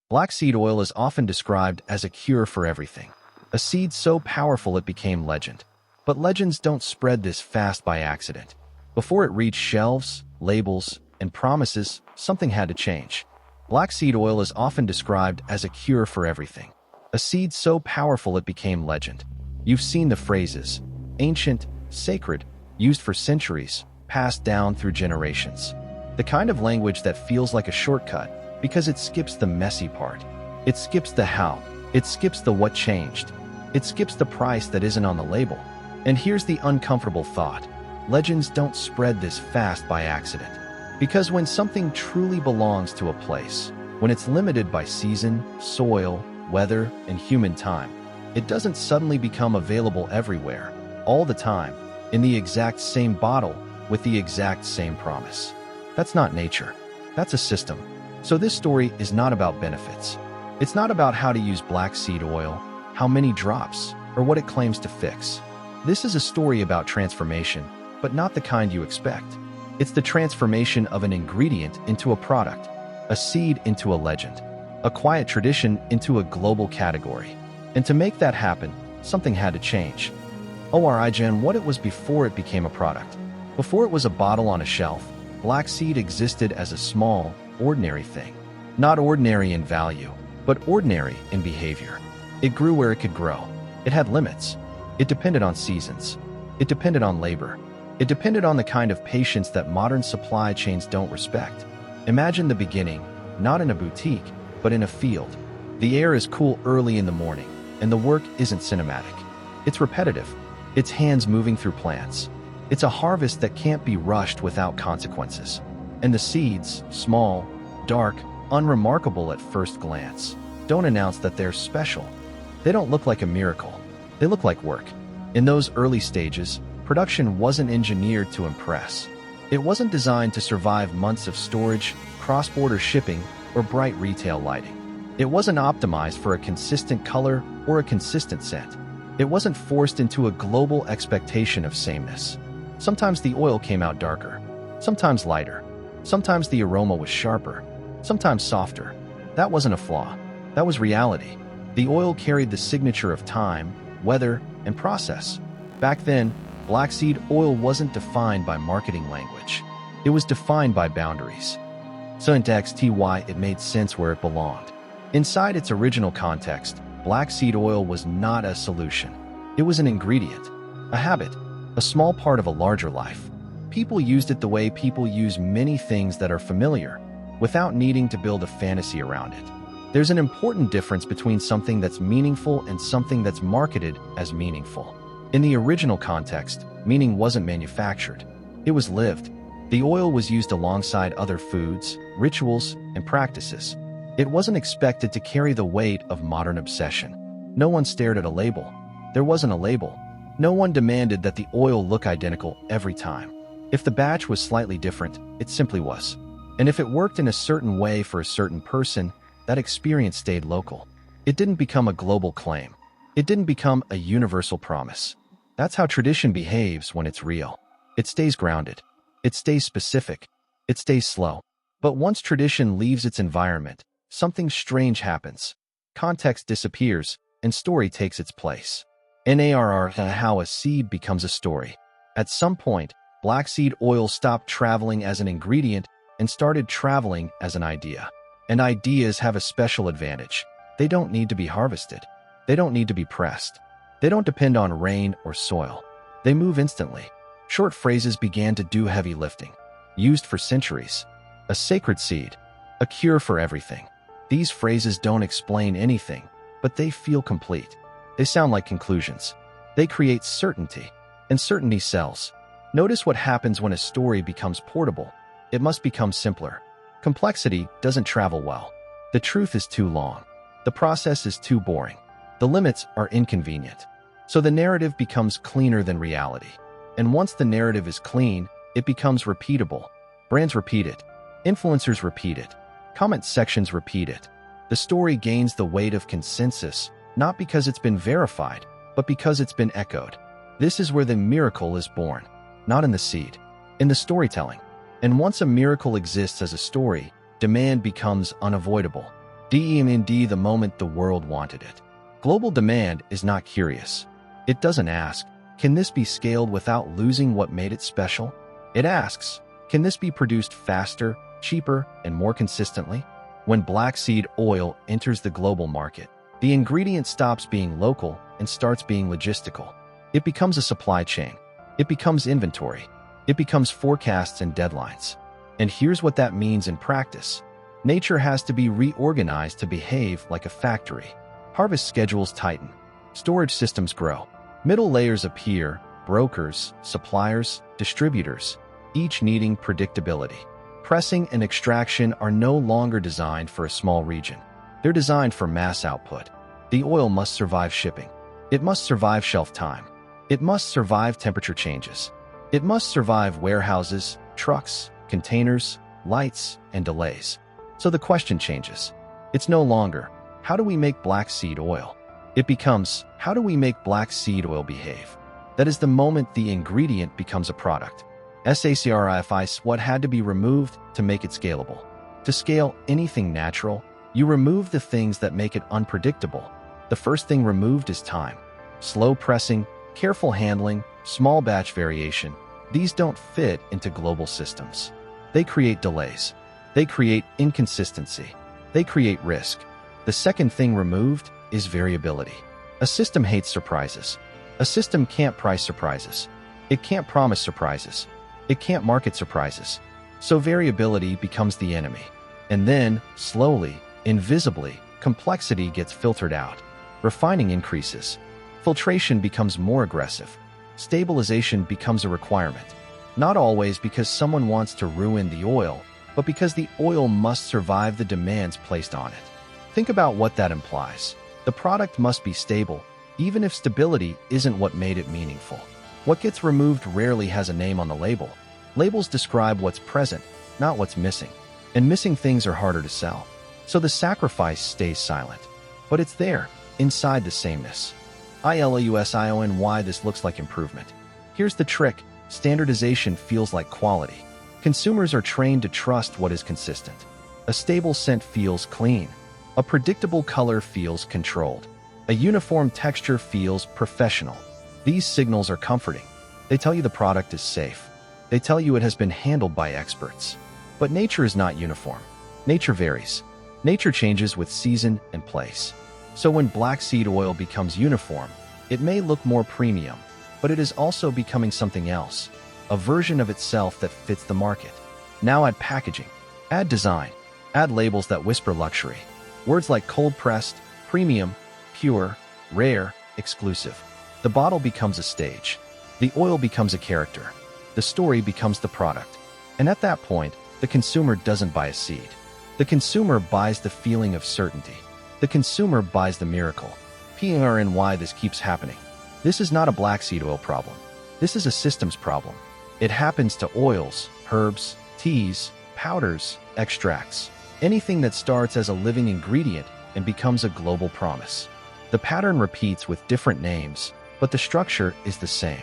Black seed oil is often described as a cure for everything, a seed so powerful it became legend. But legends don't spread this fast by accident. Before it reached shelves, labels, and promises, something had to change. Black seed oil is often described as a cure for everything, a seed so powerful it became legend. You've seen the phrases, ancient, sacred, used for centuries, passed down through generations. The kind of language that feels like a shortcut because it skips the messy part. It skips the how. It skips the what changed. It skips the price that isn't on the label. And here's the uncomfortable thought. Legends don't spread this fast by accident. Because when something truly belongs to a place, when it's limited by season, soil, weather, and human time, it doesn't suddenly become available everywhere, all the time, in the exact same bottle, with the exact same promise. That's not nature. That's a system. So this story is not about benefits. It's not about how to use black seed oil, how many drops, or what it claims to fix. This is a story about transformation, but not the kind you expect. It's the transformation of an ingredient into a product, a seed into a legend, a quiet tradition into a global category. And to make that happen, something had to change. Origin, what it was before it became a product. Before it was a bottle on a shelf, black seed existed as a small, ordinary thing. Not ordinary in value, but ordinary in behavior. It grew where it could grow. It had limits. It depended on seasons. It depended on labor. It depended on the kind of patience that modern supply chains don't respect. Imagine the beginning, not in a boutique, but in a field. The air is cool early in the morning, and the work isn't cinematic. It's repetitive. It's hands moving through plants. It's a harvest that can't be rushed without consequences. And the seeds, small, dark, unremarkable at first glance, don't announce that they're special. They don't look like a miracle. They look like work. In those early stages, production wasn't engineered to impress. It wasn't designed to survive months of storage, cross-border shipping, or bright retail lighting. It wasn't optimized for a consistent color or a consistent scent. It wasn't forced into a global expectation of sameness. Sometimes the oil came out darker, sometimes lighter. Sometimes the aroma was sharper, sometimes softer. That wasn't a flaw. That was reality. The oil carried the signature of time, weather, and process. Back then, black seed oil wasn't defined by marketing language. It was defined by boundaries. So in XTY, it made sense where it belonged. Inside its original context, black seed oil was not a solution. It was an ingredient, a habit, a small part of a larger life. People used it the way people use many things that are familiar, without needing to build a fantasy around it. There's an important difference between something that's meaningful and something that's marketed as meaningful. In the original context, meaning wasn't manufactured. It was lived. The oil was used alongside other foods, rituals, and practices. It wasn't expected to carry the weight of modern obsession. No one stared at a label. There wasn't a label. No one demanded that the oil look identical every time. If the batch was slightly different, it simply was. And if it worked in a certain way for a certain person, that experience stayed local. It didn't become a global claim. It didn't become a universal promise. That's how tradition behaves when it's real. It stays grounded. It stays specific. It stays slow. But once tradition leaves its environment, something strange happens. Context disappears, and story takes its place. NARR, how a seed becomes a story. At some point, black seed oil stopped traveling as an ingredient and started traveling as an idea. And ideas have a special advantage. They don't need to be harvested. They don't need to be pressed. They don't depend on rain or soil. They move instantly. Short phrases began to do heavy lifting. Used for centuries. A sacred seed. A cure for everything. These phrases don't explain anything, but they feel complete. They sound like conclusions. They create certainty, and certainty sells. Notice what happens when a story becomes portable. It must become simpler. Complexity doesn't travel well. The truth is too long. The process is too boring. The limits are inconvenient. So the narrative becomes cleaner than reality. And once the narrative is clean, it becomes repeatable. Brands repeat it. Influencers repeat it. Comment sections repeat it. The story gains the weight of consensus, not because it's been verified, but because it's been echoed. This is where the miracle is born, not in the seed, in the storytelling. And once a miracle exists as a story, demand becomes unavoidable. DMD the moment the world wanted it. Global demand is not curious. It doesn't ask, can this be scaled without losing what made it special? It asks, can this be produced faster, cheaper, and more consistently? When black seed oil enters the global market, the ingredient stops being local and starts being logistical. It becomes a supply chain. It becomes inventory. It becomes forecasts and deadlines. And here's what that means in practice. Nature has to be reorganized to behave like a factory. Harvest schedules tighten. Storage systems grow. Middle layers appear, brokers, suppliers, distributors, each needing predictability. Pressing and extraction are no longer designed for a small region. They're designed for mass output. The oil must survive shipping. It must survive shelf time. It must survive temperature changes. It must survive warehouses, trucks, containers, lights, and delays. So the question changes. It's no longer, how do we make black seed oil? It becomes, how do we make black seed oil behave? That is the moment the ingredient becomes a product. Sacrifice what had to be removed to make it scalable. To scale anything natural, you remove the things that make it unpredictable. The first thing removed is time. Slow pressing, careful handling, small batch variation. These don't fit into global systems. They create delays. They create inconsistency. They create risk. The second thing removed is variability. A system hates surprises. A system can't price surprises. It can't promise surprises. It can't market surprises. So variability becomes the enemy. And then, slowly, invisibly, complexity gets filtered out. Refining increases. Filtration becomes more aggressive. Stabilization becomes a requirement. Not always because someone wants to ruin the oil, but because the oil must survive the demands placed on it. Think about what that implies. The product must be stable, even if stability isn't what made it meaningful. What gets removed rarely has a name on the label. Labels describe what's present, not what's missing. And missing things are harder to sell. So the sacrifice stays silent. But it's there, inside the sameness. Illusion this looks like improvement. Here's the trick. Standardization feels like quality. Consumers are trained to trust what is consistent. A stable scent feels clean. A predictable color feels controlled. A uniform texture feels professional. These signals are comforting. They tell you the product is safe. They tell you it has been handled by experts. But nature is not uniform. Nature varies. Nature changes with season and place. So when black seed oil becomes uniform, it may look more premium, but it is also becoming something else, a version of itself that fits the market. Now add packaging, add design, add labels that whisper luxury. Words like cold-pressed, premium, pure, rare, exclusive. The bottle becomes a stage. The oil becomes a character. The story becomes the product. And at that point, the consumer doesn't buy a seed. The consumer buys the feeling of certainty. The consumer buys the miracle. Why this keeps happening. This is not a black seed oil problem. This is a systems problem. It happens to oils, herbs, teas, powders, extracts. Anything that starts as a living ingredient and becomes a global promise. The pattern repeats with different names, but the structure is the same.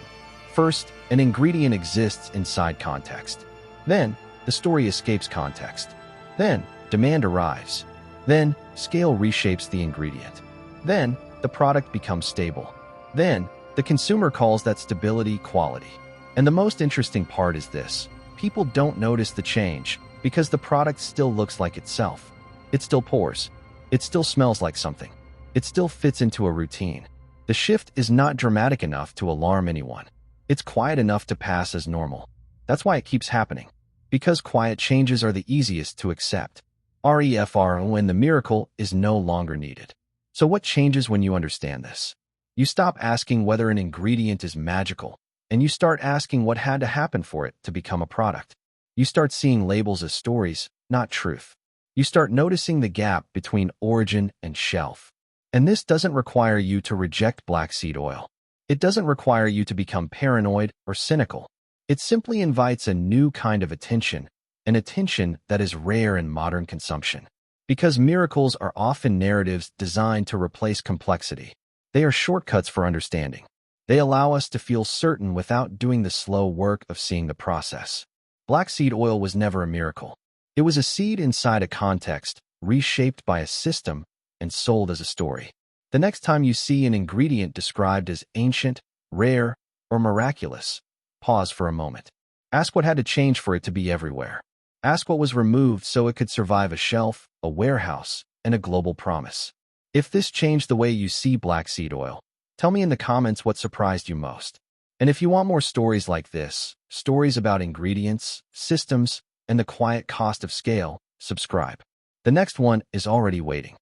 First, an ingredient exists inside context. Then, the story escapes context. Then, demand arrives. Then, scale reshapes the ingredient. Then, the product becomes stable. Then, the consumer calls that stability quality. And the most interesting part is this. People don't notice the change because the product still looks like itself. It still pours. It still smells like something. It still fits into a routine. The shift is not dramatic enough to alarm anyone. It's quiet enough to pass as normal. That's why it keeps happening. Because quiet changes are the easiest to accept. When the miracle is no longer needed. So what changes when you understand this? You stop asking whether an ingredient is magical, and you start asking what had to happen for it to become a product. You start seeing labels as stories, not truth. You start noticing the gap between origin and shelf. And this doesn't require you to reject black seed oil. It doesn't require you to become paranoid or cynical. It simply invites a new kind of attention, an attention that is rare in modern consumption. Because miracles are often narratives designed to replace complexity. They are shortcuts for understanding. They allow us to feel certain without doing the slow work of seeing the process. Black seed oil was never a miracle. It was a seed inside a context, reshaped by a system, and sold as a story. The next time you see an ingredient described as ancient, rare, or miraculous, pause for a moment. Ask what had to change for it to be everywhere. Ask what was removed so it could survive a shelf, a warehouse, and a global promise. If this changed the way you see black seed oil, tell me in the comments what surprised you most. And if you want more stories like this, stories about ingredients, systems, and the quiet cost of scale, subscribe. The next one is already waiting.